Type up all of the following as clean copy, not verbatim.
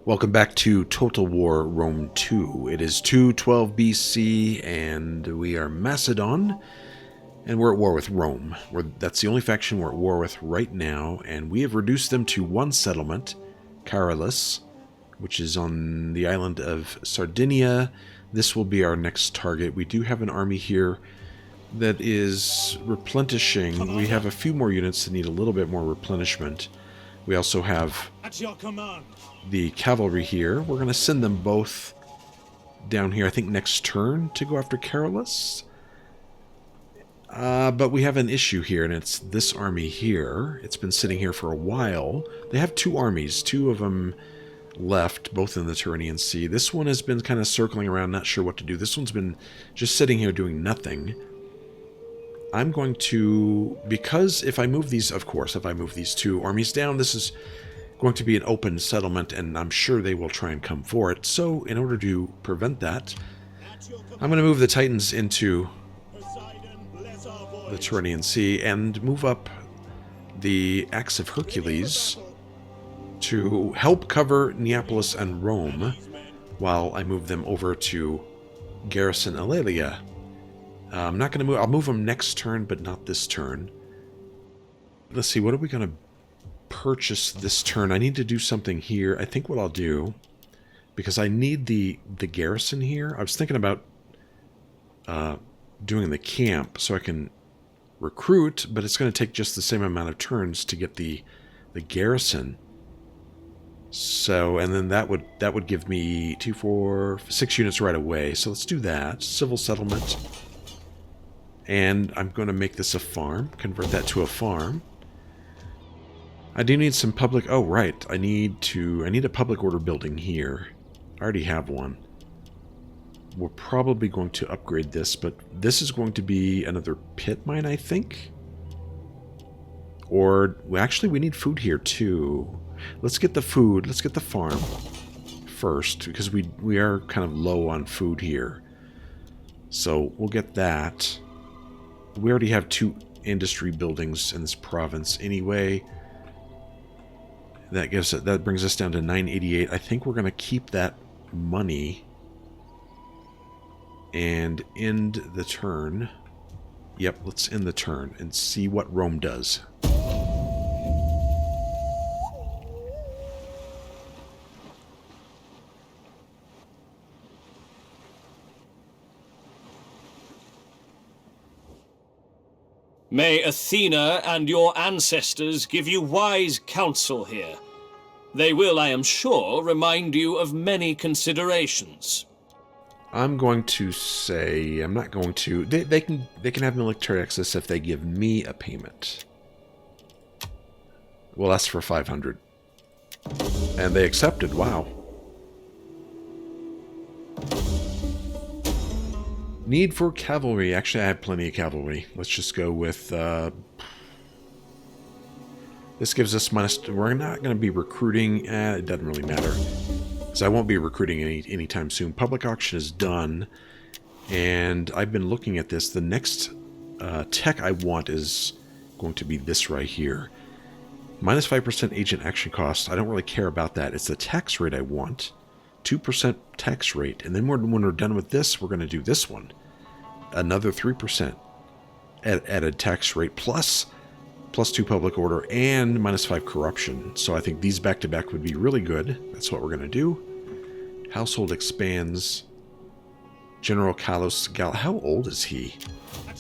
Welcome back to Total War Rome 2. It is 212 BC, and we are Macedon, and we're at war with Rome. That's the only faction we're at war with right now, and we have reduced them to one settlement, Karalis, which is on the island of Sardinia. This will be our next target. We do have an army here that is replenishing. We have a few more units that need a little bit more replenishment. We also have the cavalry here. We're going to send them both down here, I think, next turn to go after Karalis. But we have an issue here, and it's this army here. It's been sitting here for a while. They have two armies, two of them left, both in the Tyrrhenian Sea. This one has been kind of circling around, not sure what to do. This one's been just sitting here doing nothing. I'm going to, because if I move these, of course, if I move these two armies down, this is going to be an open settlement, and I'm sure they will try and come for it. So, in order to prevent that, I'm going to move the Titans into the Tyrrhenian Sea and move up the Axe of Hercules to help cover Neapolis and Rome while I move them over to garrison Alalia. I'm not going to move. I'll move them next turn, but not this turn. Let's see, what are we going to purchase this turn? I need to do something here. I think what I'll do, because I need the garrison here. I was thinking about doing the camp so I can recruit, but it's going to take just the same amount of turns to get the garrison. So, and then that would give me 2, 4, 6 units right away. So let's do that. Civil settlement. And I'm going to make this a farm. Convert that to a farm. I do need some public... Oh, right. I need a public order building here. I already have one. We're probably going to upgrade this, but this is going to be another pit mine, I think. Or, well, actually, we need food here, too. Let's get the food. Let's get the farm first, because we are kind of low on food here. So, we'll get that. We already have 2 industry buildings in this province anyway. That brings us down to 988. I think we're going to keep that money and end the turn. Yep, let's end the turn and see what Rome does. May Athena and your ancestors give you wise counsel here. They will, I am sure, remind you of many considerations. I'm going to say I'm not going to. They can have military access if they give me a payment. We'll ask for 500, and they accepted. Wow. Need for cavalry. Actually, I have plenty of cavalry. Let's just go with... this gives us minus... We're not going to be recruiting... it doesn't really matter. Because I won't be recruiting anytime soon. Public auction is done. And I've been looking at this. The next tech I want is going to be this right here. Minus 5% agent action cost. I don't really care about that. It's the tax rate I want. 2% tax rate, and then when we're done with this, we're going to do this one. Another 3% added tax rate, plus 2 public order, and minus 5 corruption. So I think these back-to-back would be really good. That's what we're going to do. Household expands. General Kalos Gal. How old is he?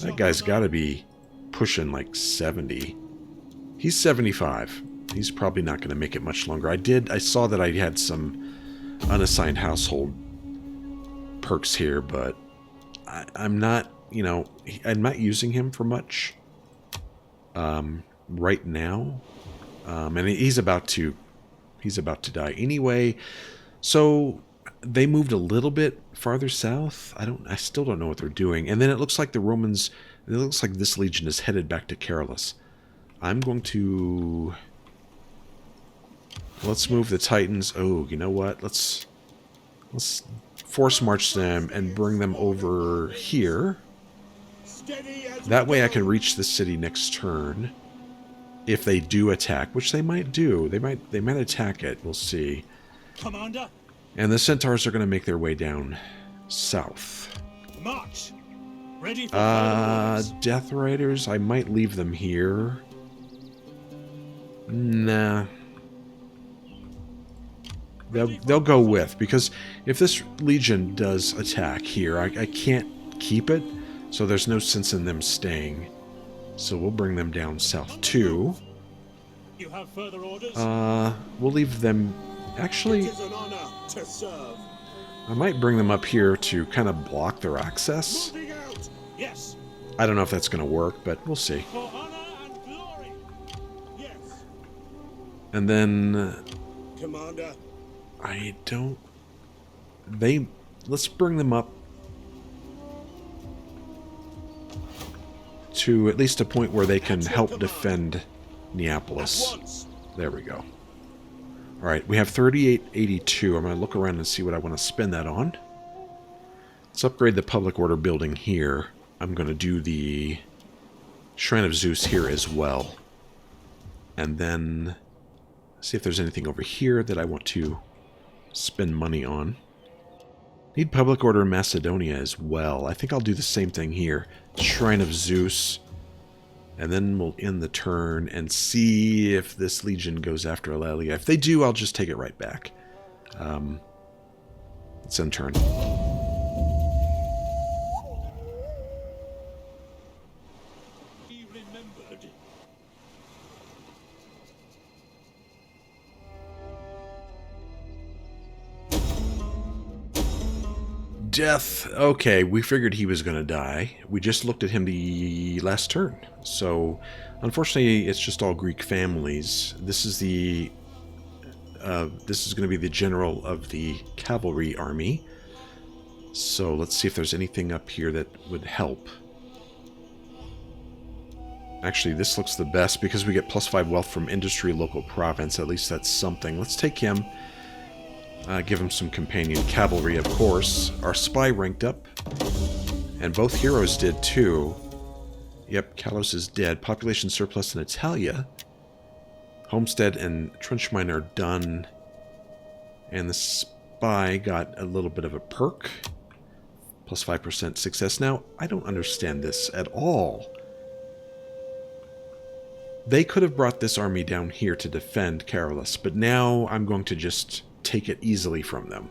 That guy's got to be pushing like 70. He's 75. He's probably not going to make it much longer. I saw that I had some unassigned household perks here, but I'm not, I'm not using him for much right now, and he's about to die anyway. So they moved a little bit farther south. I still don't know what they're doing. And then it looks like the Romans. It looks like this legion is headed back to Karalis. I'm going to. Let's move the Titans. Oh, you know what? Let's force march them and bring them over here. That way I can reach the city next turn. If they do attack, which they might do. They might attack it. We'll see. Commander, And the centaurs are going to make their way down south. march. Ready for further orders. Death Riders, I might leave them here. Nah. They'll go with, because if this Legion does attack here, I can't keep it, so there's no sense in them staying. So we'll bring them down south too. You have further orders? We'll leave them... Actually, It is an honor to serve. I might bring them up here to kind of block their access. Moving out. Yes. I don't know if that's going to work, but we'll see. For honor and glory. Yes. And then... Commander. I don't... Let's bring them up to at least a point where they can help defend Neapolis. There we go. Alright, we have 3882. I'm going to look around and see what I want to spend that on. Let's upgrade the public order building here. I'm going to do the Shrine of Zeus here as well. And then see if there's anything over here that I want to spend money on. Need public order in Macedonia as well. I think I'll do the same thing here. Shrine of Zeus. And then we'll end the turn and see if this Legion goes after Eulalia. If they do, I'll just take it right back. Let's end turn. Be remembered. Death. Okay, we figured he was going to die. We just looked at him the last turn. So, unfortunately, it's just all Greek families. This is the... this is going to be the general of the cavalry army. So, let's see if there's anything up here that would help. Actually, this looks the best because we get +5 wealth from industry, local province. At least that's something. Let's take him. Give him some companion cavalry, of course. Our spy ranked up. And both heroes did, too. Yep, Kalos is dead. Population surplus in Italia. Homestead and trench mine are done. And the spy got a little bit of a perk. +5% success. Now, I don't understand this at all. They could have brought this army down here to defend Karalis, but now I'm going to just take it easily from them.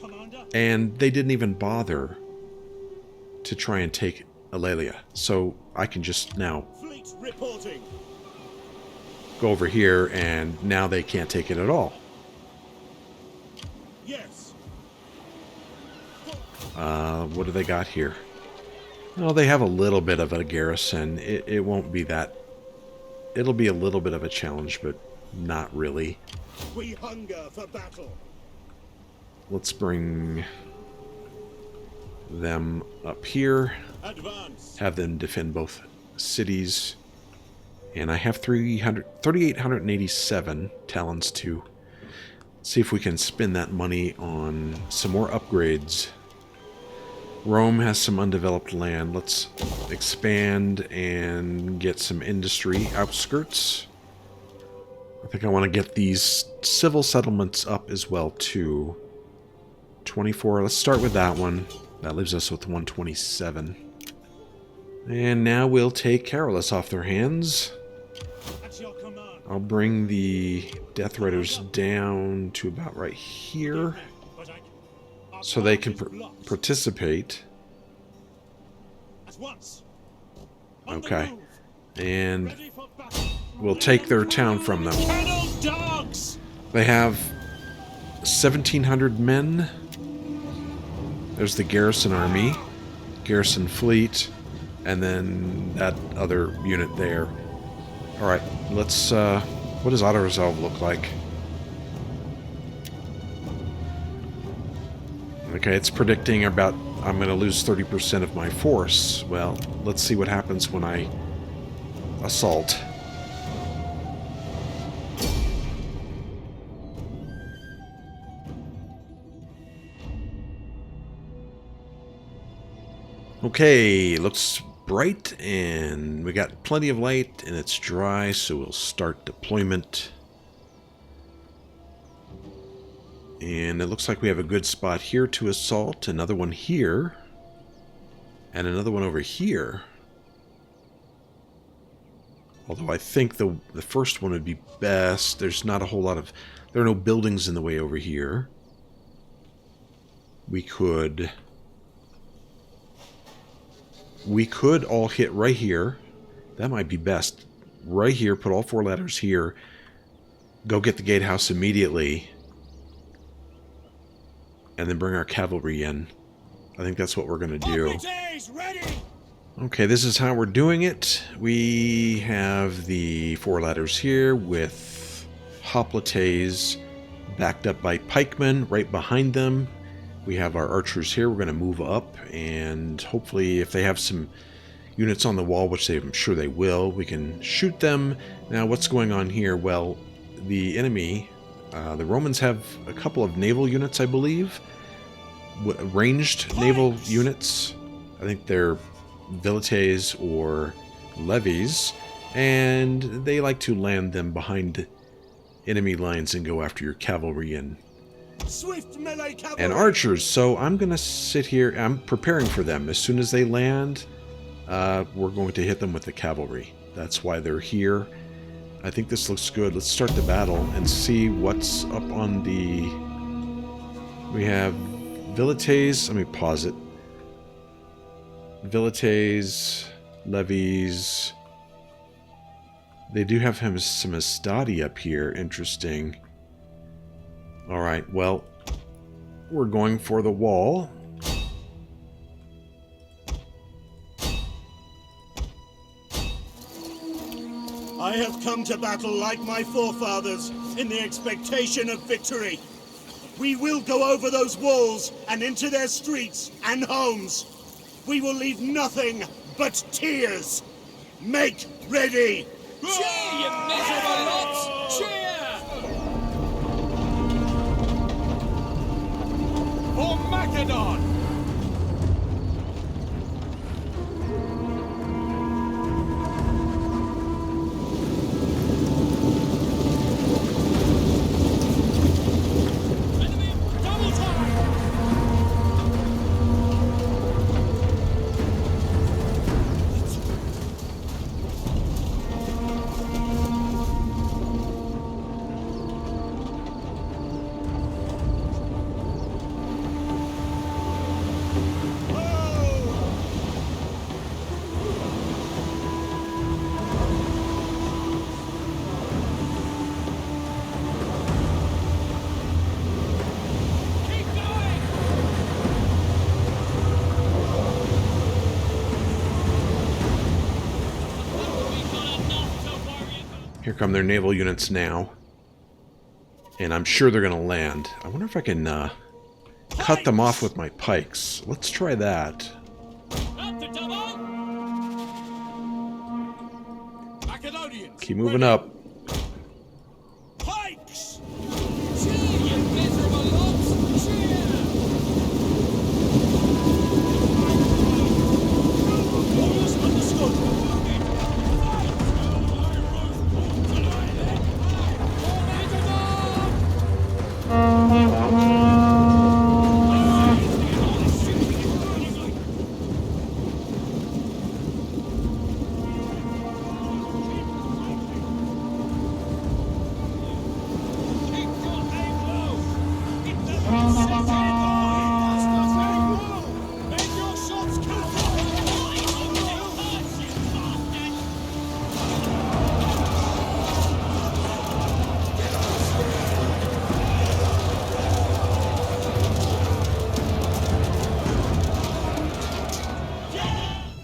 Commander. And they didn't even bother to try and take Eulalia. So I can just now Fleet reporting. go over here, and now they can't take it at all. Yes. What do they got here? Well, they have a little bit of a garrison. It won't be that... It'll be a little bit of a challenge, but not really. We hunger for battle. Let's bring them up here. Advance. Have them defend both cities. And I have 3,887 talents to see if we can spend that money on some more upgrades. Rome has some undeveloped land. Let's expand and get some industry outskirts. I think I want to get these civil settlements up as well, too. 24. Let's start with that one. That leaves us with 127. And now we'll take Karalis off their hands. At your command. I'll bring the Death Riders down to about right here, But our so they can path is blocked. participate. At once. On the Okay. move. And Ready for battle. we'll take their town from them. Kennel dogs. They have 1,700 men. There's the garrison army, garrison fleet, and then that other unit there. Alright, let's, what does auto-resolve look like? Okay, it's predicting about, I'm going to lose 30% of my force. Well, let's see what happens when I assault. Okay, looks bright, and we got plenty of light, and it's dry, so we'll start deployment. And it looks like we have a good spot here to assault. Another one here. And another one over here. Although I think the first one would be best. There's not a whole lot of... There are no buildings in the way over here. We could all hit right here. That might be best. Right here, put all 4 ladders here. Go get the gatehouse immediately. And then bring our cavalry in. I think that's what we're going to do. Okay, this is how we're doing it. We have the 4 ladders here with hoplites backed up by pikemen right behind them. We have our archers here. We're going to move up, and hopefully if they have some units on the wall, which I'm sure they will, we can shoot them. Now, what's going on here? Well, the enemy, the Romans have a couple of naval units, I believe. Ranged naval units. I think they're velites or levies, and they like to land them behind enemy lines and go after your cavalry and archers. So I'm gonna sit here. I'm preparing for them. As soon as they land, we're going to hit them with the cavalry. That's why they're here. I think this looks good. Let's start the battle and see what's up on the... We have velites. Let me pause it. Velites, levies. They do have some Estadi up here. Interesting. Alright, well, we're going for the wall. I have come to battle like my forefathers, in the expectation of victory. We will go over those walls and into their streets and homes. We will leave nothing but tears. Make ready! Cheer, you miserable lots! Cheer! For Macedon! Here come their naval units now. And I'm sure they're going to land. I wonder if I can cut them off with my pikes. Let's try that. Keep moving up. Pikes! Cheer, you miserable lots! Cheer! Orders understood.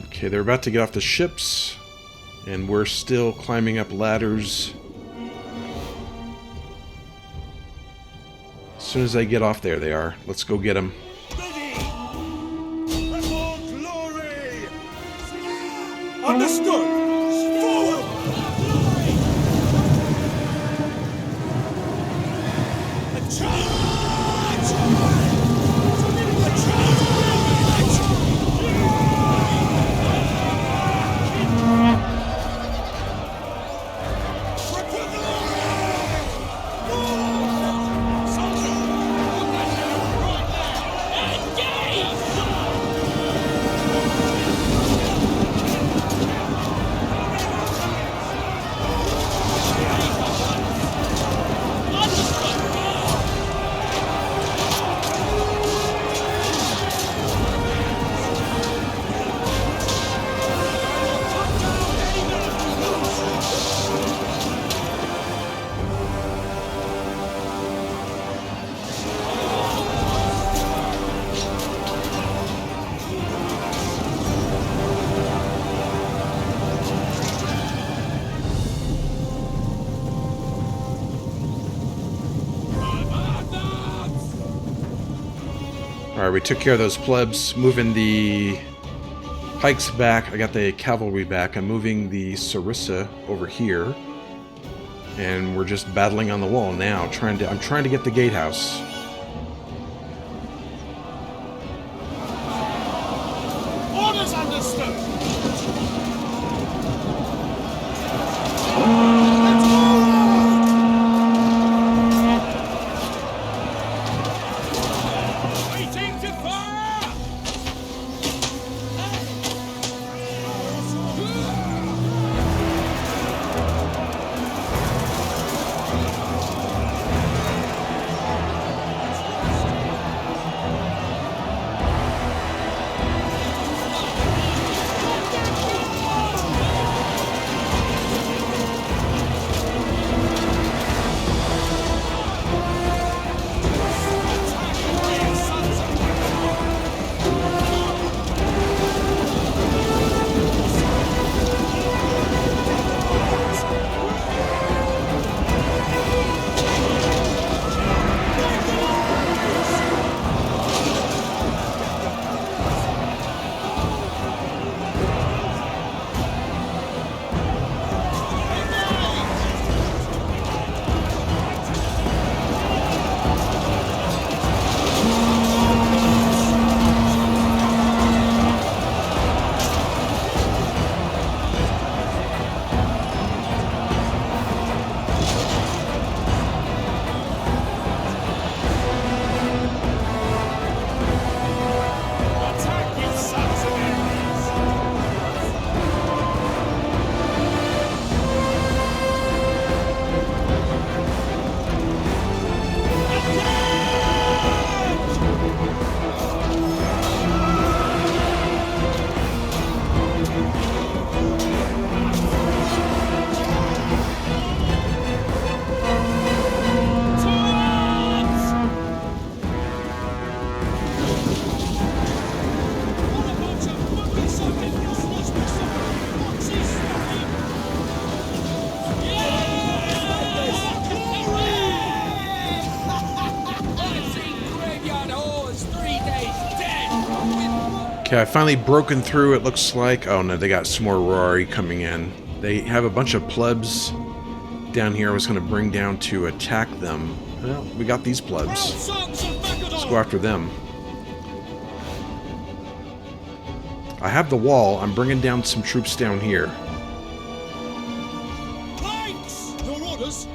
Okay, they're about to get off the ships, and we're still climbing up ladders. As soon as they get off there, they are. Let's go get them. Ready! For glory! Understood! Forward! A charge! A charge! Alright, we took care of those plebs, moving the pikes back. I got the cavalry back. I'm moving the Sarissa over here. And we're just battling on the wall now, I'm trying to get the gatehouse. Orders understood. Waiting to fire. Okay, I've finally broken through, it looks like. Oh no, they got some more Rari coming in. They have a bunch of plebs down here I was going to bring down to attack them. Well, we got these plebs. Let's go after them. I have the wall. I'm bringing down some troops down here. Planks! Your orders?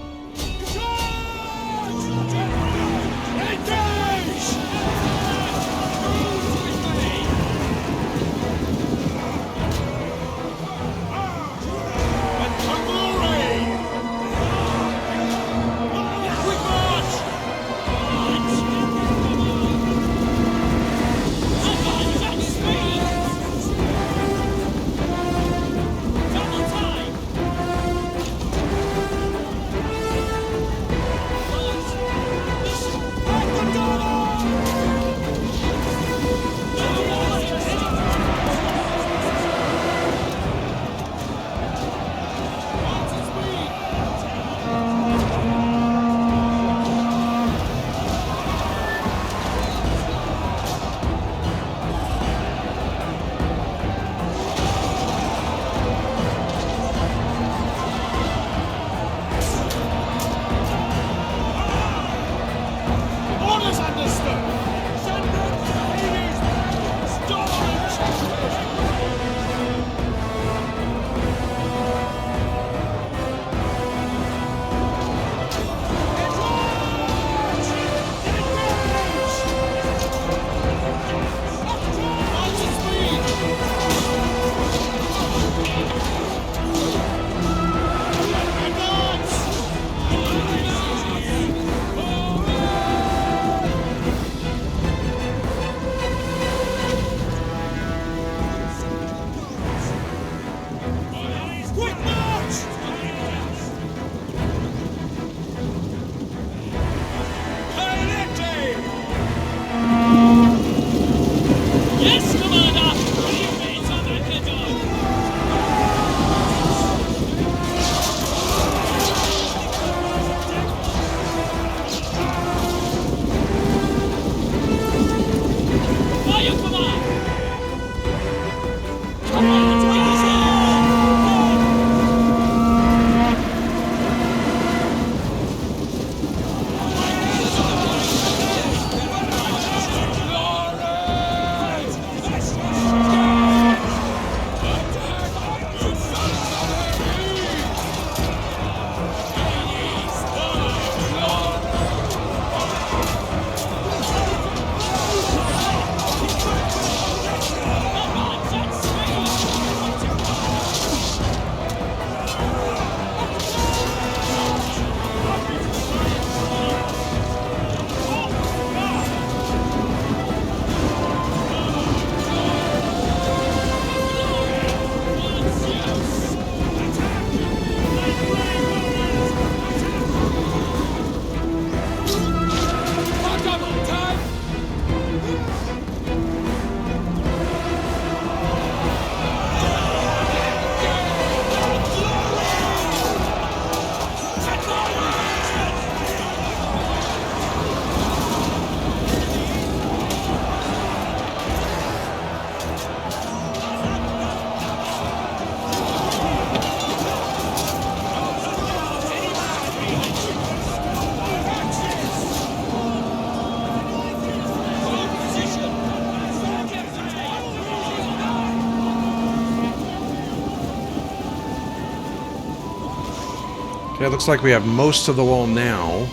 it looks like we have most of the wall now.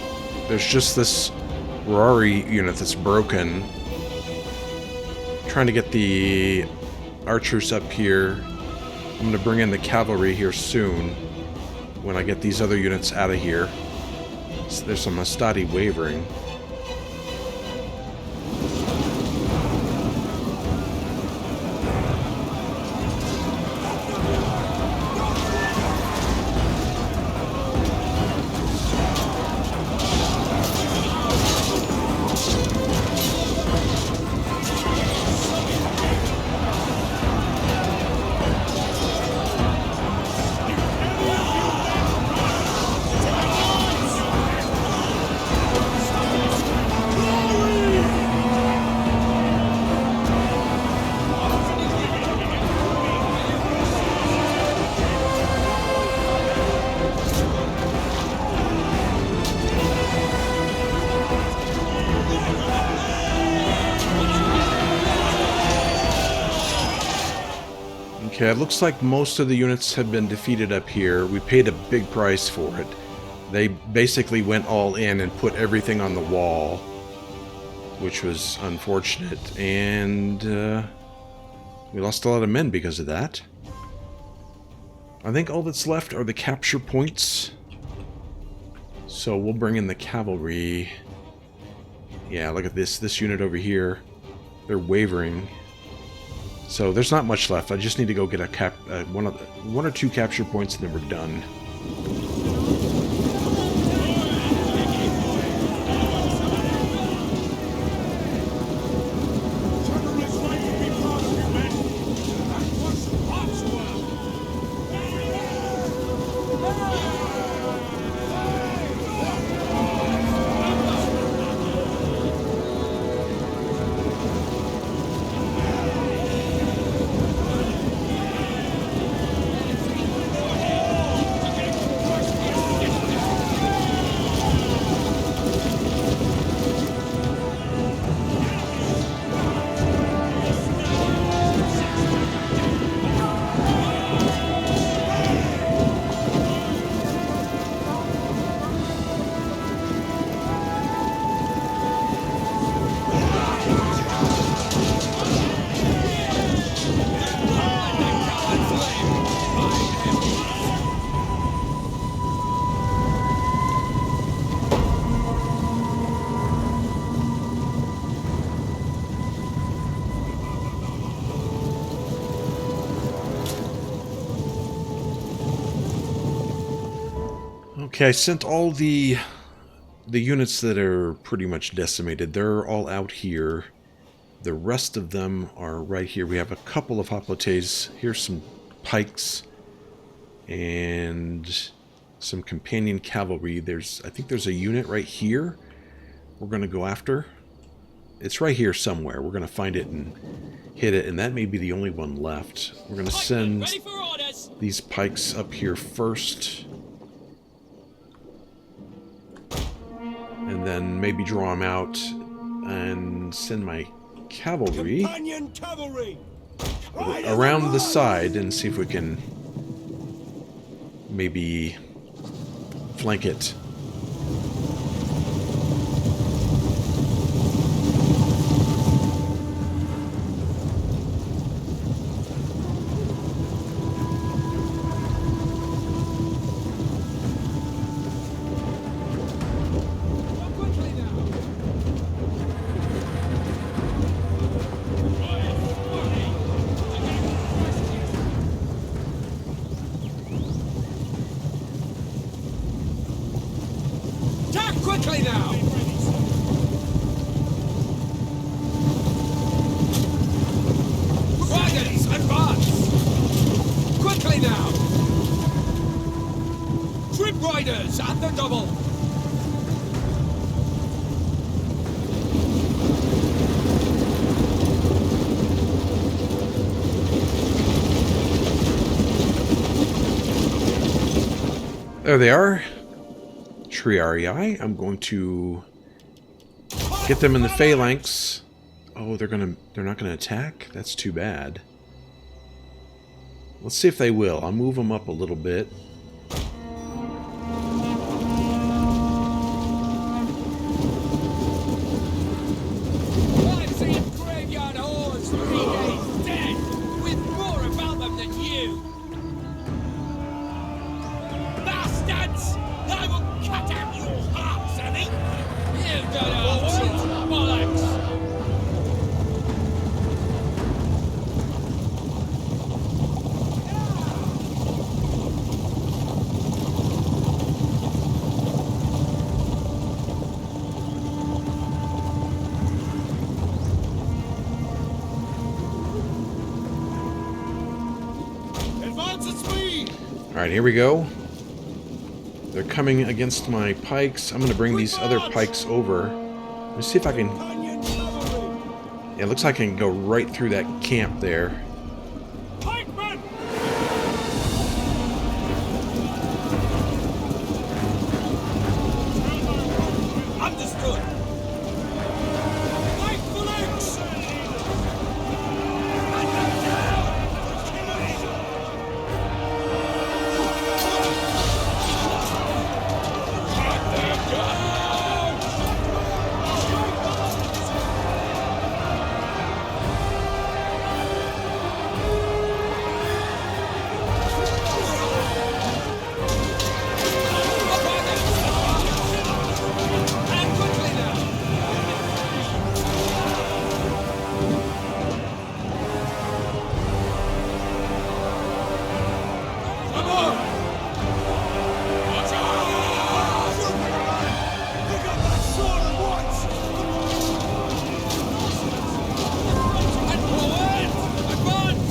There's just this Rari unit that's broken. Trying to get the archers up here. I'm going to bring in the cavalry here soon when I get these other units out of here. So there's some Astadi wavering. Okay, it looks like most of the units have been defeated up here. We paid a big price for it. They basically went all in and put everything on the wall, which was unfortunate. And we lost a lot of men because of that. I think all that's left are the capture points. So we'll bring in the cavalry. Yeah, look at this unit over here. They're wavering. So there's not much left. I just need to go get a one or two capture points, and then we're done. Okay, I sent all the units that are pretty much decimated. They're all out here. The rest of them are right here. We have a couple of hoplites. Here's some pikes and some companion cavalry. I think there's a unit right here we're going to go after. It's right here somewhere. We're going to find it and hit it, and that may be the only one left. We're going to send these pikes up here first. And then maybe draw them out and send my cavalry around the side and see if we can maybe flank it. Quickly now! Wagons, advance! Quickly now! Trip riders at the double! There they are. Terrarii. I'm going to get them in the phalanx. Oh, they're not gonna attack? That's too bad. Let's see if they will. I'll move them up a little bit. Bollocks! Advance at speed! Alright, here we go. They're coming against my pikes. I'm going to bring these other pikes over. Let me see if I can... Yeah, it looks like I can go right through that camp there. Pikemen! Understood! Pike phalanx! And quickly now! Come on! Watch out! Pick up that sword at once! And forward! Advance!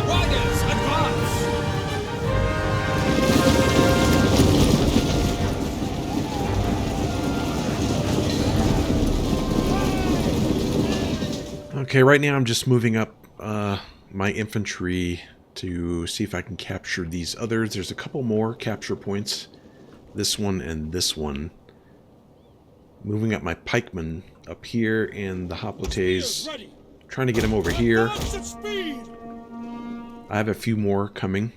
Riders, advance! Okay, right now I'm just moving up my infantry to see if I can capture these others. There's a couple more capture points. This one and this one. Moving up my pikemen up here and the hoplites. Ready! Trying to get them over here. Advance at speed! I have a few more coming.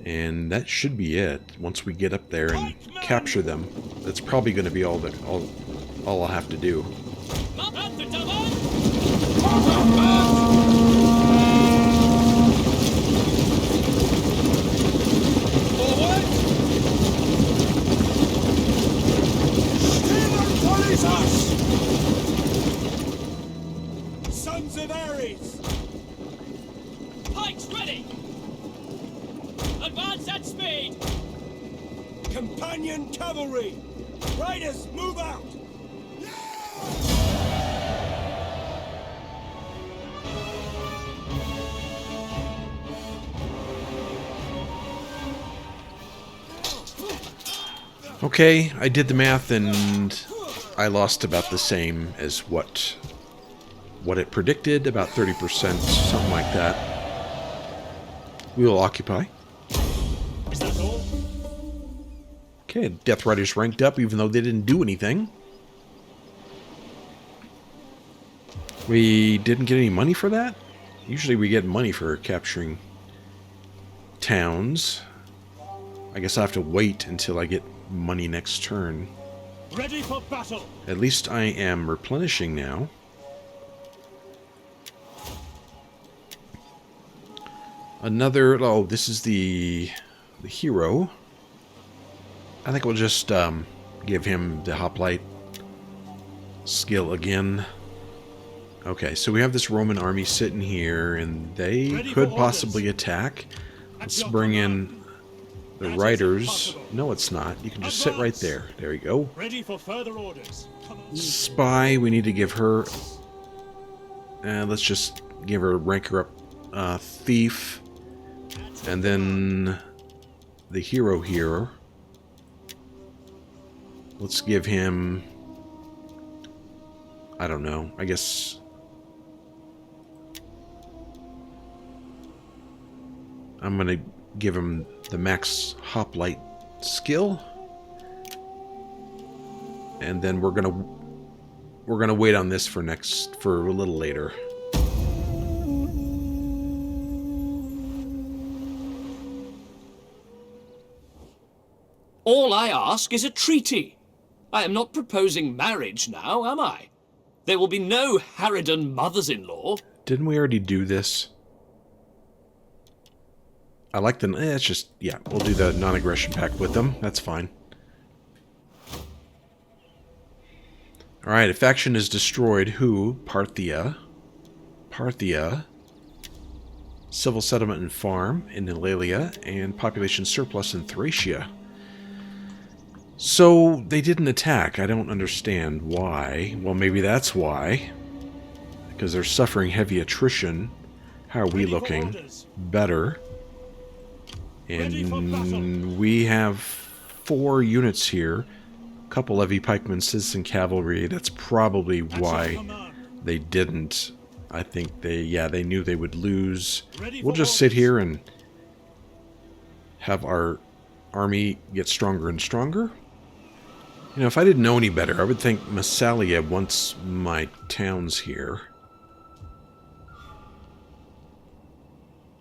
And that should be it. Once we get up there and capture them, that's probably going to be all I'll have to do. At the double! Forward! Sons of Ares! Pikes ready! Advance at speed! Companion cavalry! Riders, move out! Okay, I did the math and I lost about the same as what it predicted, about 30%, something like that. We will occupy. Is that all? Okay, Death Riders ranked up even though they didn't do anything. We didn't get any money for that? Usually we get money for capturing towns. I guess I have to wait until I get money next turn. Ready for battle! At least I am replenishing now. Another... Oh, this is the hero. I think we'll just give him the hoplite skill again. Okay, so we have this Roman army sitting here, and they Ready could for possibly orders. attack. At Let's your bring command. in the That is riders. impossible. No, it's not. You can just sit right Advance. there. There you go. Ready for further orders. Come on. Spy, we need to give her... let's just give her rank her up thief. And then the hero here. Let's give him... I don't know. I guess... I'm going to give him the max hoplite skill. And then we're gonna wait on this for a little later. All I ask is a treaty. I am not proposing marriage now, am I? There will be no harridan mothers-in-law. Didn't we already do this? I like the... it's just... yeah, we'll do the non-aggression pact with them. That's fine. Alright, a faction is destroyed. Who? Parthia. Parthia. Civil settlement and farm in Eulalia. And population surplus in Thracia. So, they didn't attack. I don't understand why. Well, maybe that's why. Because they're suffering heavy attrition. How are we looking? Better. And we have 4 units here. A couple heavy pikemen, citizen cavalry. That's probably why they didn't. I think they knew they would lose. We'll just sit here and have our army get stronger and stronger. You know, if I didn't know any better, I would think Massalia wants my towns here.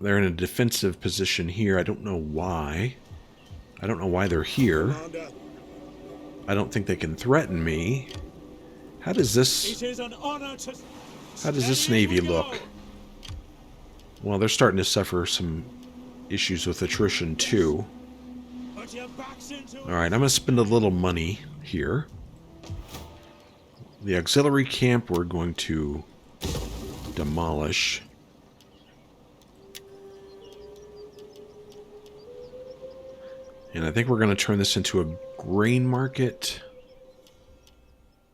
They're in a defensive position here. I don't know why. I don't know why they're here. I don't think they can threaten me. How does this navy look? Well, they're starting to suffer some issues with attrition too. Alright, I'm going to spend a little money here. The auxiliary camp we're going to demolish. And I think we're going to turn this into a grain market.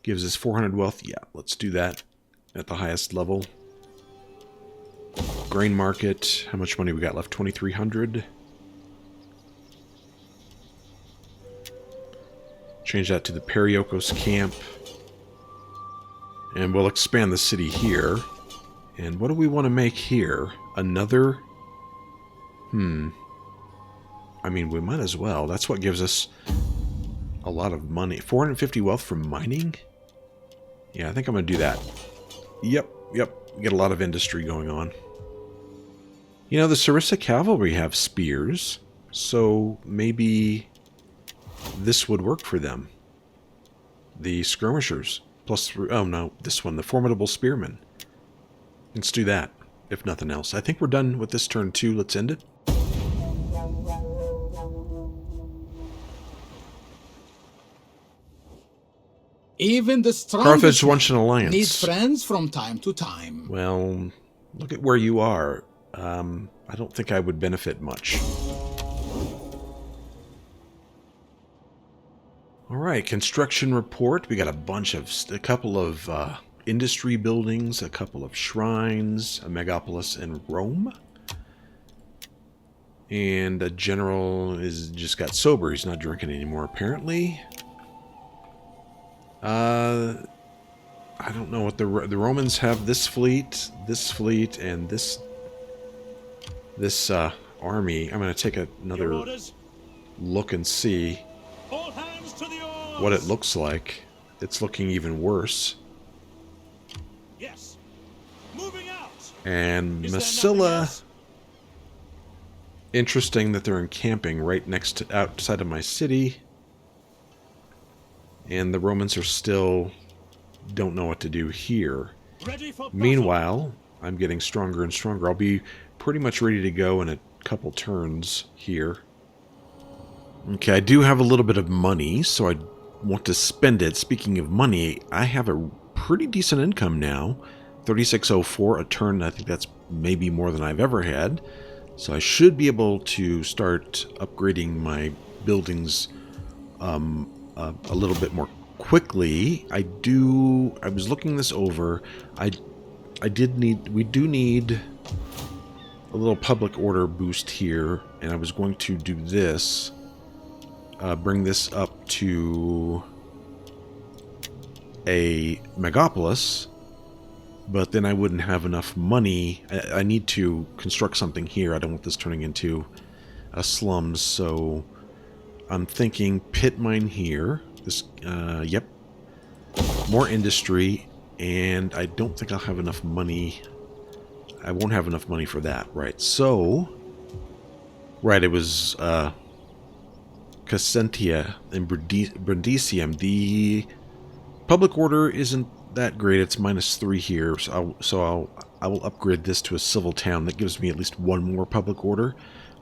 Gives us 400 wealth. Yeah, let's do that at the highest level. Grain market. How much money we got left? 2,300. Change that to the Periokos camp. And we'll expand the city here. And what do we want to make here? Another... I mean, we might as well. That's what gives us a lot of money. 450 wealth from mining? Yeah, I think I'm going to do that. Yep. Get a lot of industry going on. You know, the Sarissa cavalry have spears, so maybe this would work for them. The skirmishers. Plus, oh no, this one, the formidable spearmen. Let's do that, if nothing else. I think we're done with this turn too. Let's end it. Even the Carthage strongest wants an alliance. need friends from time to time. Well, look at where you are. I don't think I would benefit much. Alright, construction report. We got a couple of industry buildings, a couple of shrines, a megapolis in Rome. And a general just got sober. He's not drinking anymore, apparently. I don't know what the Romans have. This fleet, and this army. I'm going to take another look and see what it looks like. It's looking even worse. Yes. Moving out. And Massilla. Interesting that they're encamping right next to outside of my city. And the Romans are still don't know what to do here. Meanwhile, I'm getting stronger and stronger. I'll be pretty much ready to go in a couple turns here. Okay, I do have a little bit of money, so I want to spend it. Speaking of money, I have a pretty decent income now. 3604 a turn. I think that's maybe more than I've ever had. So I should be able to start upgrading my buildings a little bit more quickly. I was looking this over. We do need a little public order boost here, and I was going to do this. Bring this up to a megapolis, but then I wouldn't have enough money. I need to construct something here. I don't want this turning into a slums, so I'm thinking pit mine here. This, yep, more industry, and I don't think I'll have enough money. I won't have enough money for that, right? So, right, it was Cassentia and Brundisium. The public order isn't that great. It's -3 here, so I will upgrade this to a civil town. That gives me at least one more public order.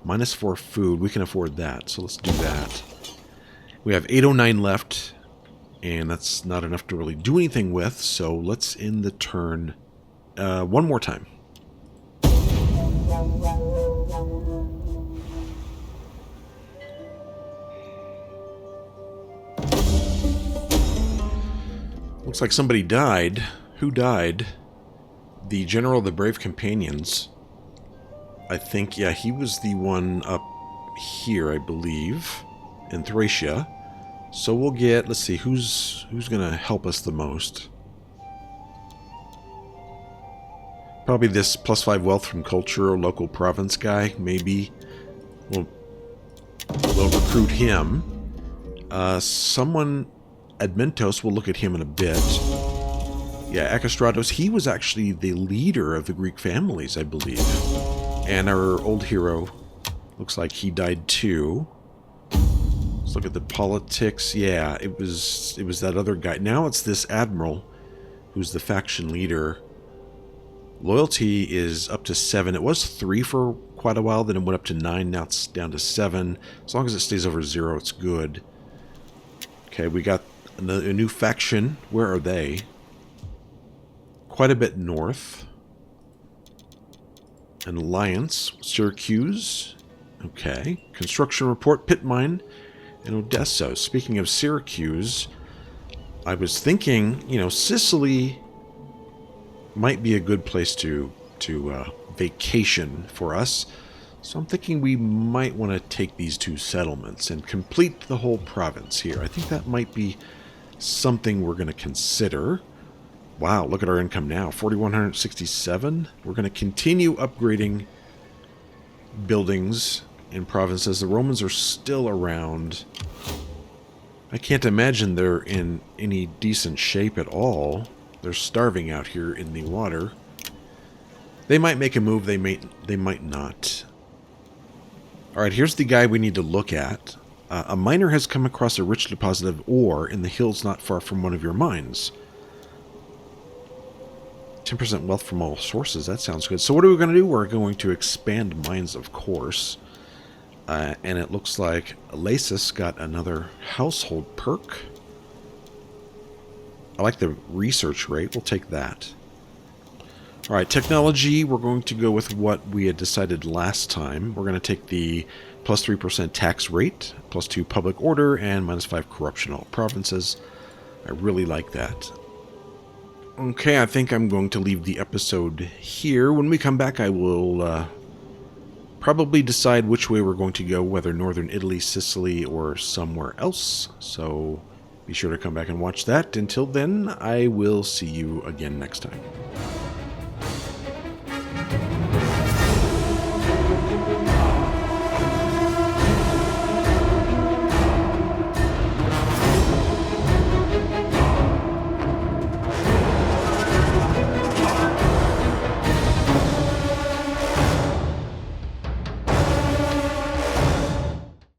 -4 food. We can afford that, so let's do that. We have 809 left, and that's not enough to really do anything with, so let's end the turn one more time. Looks like somebody died. Who died? The General of the Brave Companions. I think, yeah, he was the one up here, I believe, in Thracia. So we'll get, let's see, who's going to help us the most? Probably this +5 wealth from culture or local province guy, maybe. We'll recruit him. Someone, Admentos, we'll look at him in a bit. Yeah, Akastratos, he was actually the leader of the Greek families, I believe. And our old hero, looks like he died too. Let's look at the politics. Yeah, it was that other guy. Now it's this admiral who's the faction leader. Loyalty is up to 7. It was 3 for quite a while, then it went up to 9. Now it's down to 7. As long as it stays over 0, it's good. Okay, we got a new faction. Where are they? Quite a bit north. An alliance. Syracuse. Okay. Construction report. Pit mine. And Odessa. Speaking of Syracuse, I was thinking, you know, Sicily might be a good place to vacation for us. So I'm thinking we might want to take these 2 settlements and complete the whole province here. I think that might be something we're going to consider. Wow, look at our income now. 4,167. We're going to continue upgrading buildings in provinces. The Romans are still around. I can't imagine they're in any decent shape at all. They're starving out here in the water. They might make a move, they might not. Alright, here's the guy we need to look at. A miner has come across a rich deposit of ore in the hills not far from one of your mines. 10% wealth from all sources, that sounds good. So what are we going to do? We're going to expand mines, of course. And it looks like Lasis got another household perk. I like the research rate. We'll take that. Alright, technology. We're going to go with what we had decided last time. We're going to take the +3% tax rate, +2 public order, and -5 corruption all provinces. I really like that. Okay, I think I'm going to leave the episode here. When we come back, I will probably decide which way we're going to go, whether northern Italy, Sicily, or somewhere else. So be sure to come back and watch that. Until then, I will see you again next time.